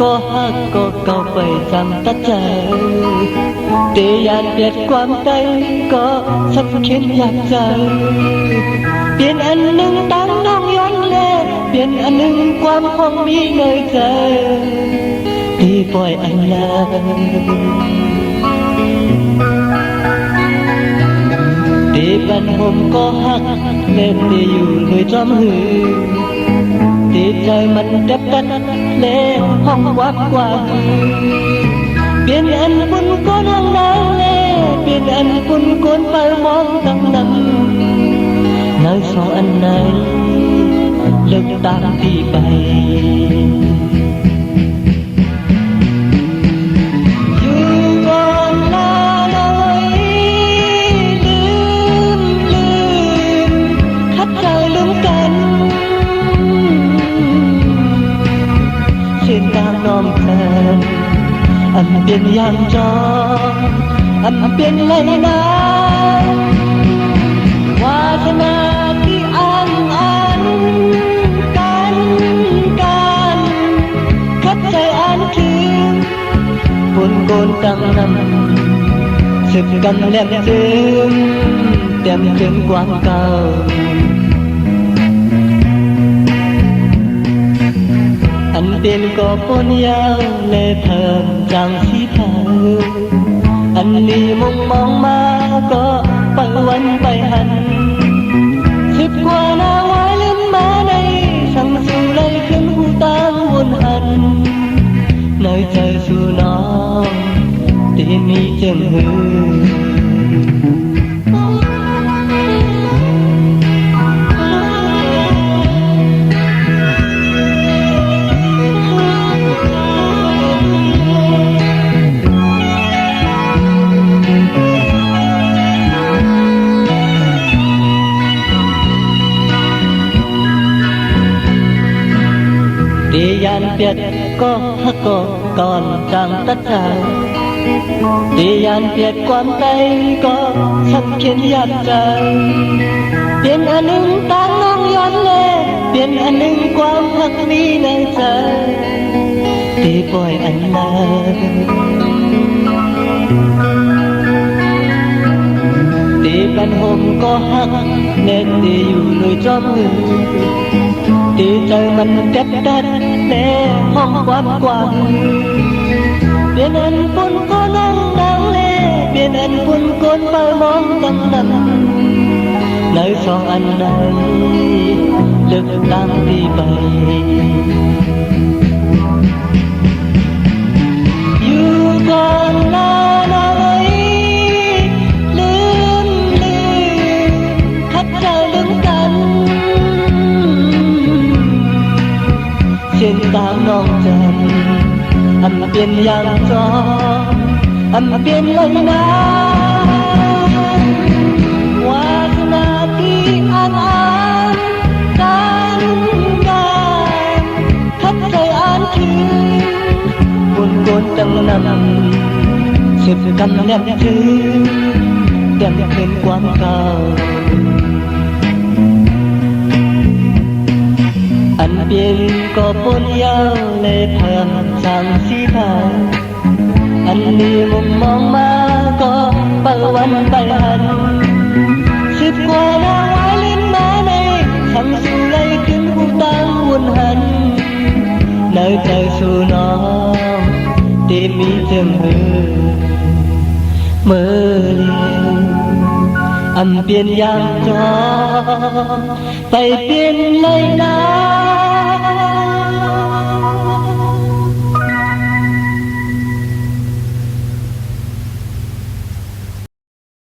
ก็ฮักก็เก่าไปจำตัดใจแต่อยากเปลี่ยนความใจก็สักเข็นอยากใจเปลี่ยนอันหนึ่งตั้งน้องย้อนแลเปลี่ยนอันหนึ่งความคงมีในใจที่ปล่อยอันนั้นที่บันผมก็ฮักเล่นที่อยู่เลยจอมหือที่ใจมันแทบตันเล่ห้องวับกว่าเปลี่ยนอันปุ่นก้นห้องน้ำเล่เปลี่ยนอันปุ่นก้นไปมองตั้งนั้นนายสองอันไหนเลิกตามพี่ไปอันเป็นอย่างจออันเป็นเลยนะวาสนาที่อ่านกันขัดใจอ่านถึงปนโกนตั้งนำสึกกันแหลมถึงเต็มถึงกว้างเก่าอันเป็นก็ปนยาวและเพิ่มจังสีเทาอันนี้มุมมองมาก็ไปวันไปหัน10 กว่าหน้าไว้ลืมมาในสั่งสู่เลยขึ้นหูตามวนหันในใจสู่น้องที่มีเจ้าหือที่ยันเปียดก็ฮักก็ก่อนจังตัดใจที่ยันเปียดความใจก็สักเขียนอยากใจเปลี่ยนอันหนึ่งตาน้องย้อนแลเปลี่ยนอันหนึ่งความฮักมีในใจที่ปล่อยอันนั้นที่เป็นห่มก็ฮักเน้นที่อยู่เลยจอมหือที่ใจมันแทบตันในห้องความกว้างเปลี่ยนอันปุ่นก็น้องดังเล่เปลี่ยนอันปุ่นก้นไปมองตั้งนั้นในสองอันไหนเลือกตามที่ไปอยู่ก่อนหน้าน้อยลืมขัดใจลืมกันเช่นตามน้องจันอันเปลี่ยนอย่างจออันเปลี่ยนเลยนะวาสนาที่อ่านกันขัดใจอ่านถึงบนโกนจังนั้นสืบกันแนบถึงเต็มเป็นความเก่าอันเปลี่ยนก็ปนยาวเลยเพิ่มสังสีเทาอันนี้มุมมองมาก็ไปวันไปหัน10 กว่าหน้าไว้ลิ้นมาในสั่งสู่เลยขึ้นหูตั้งวนหันในใจสู่น้องที่มีเจ้าหือเมื่อเลี้ยวอันเปลี่ยนอย่างจอไปเปลี่ยนเลยนะ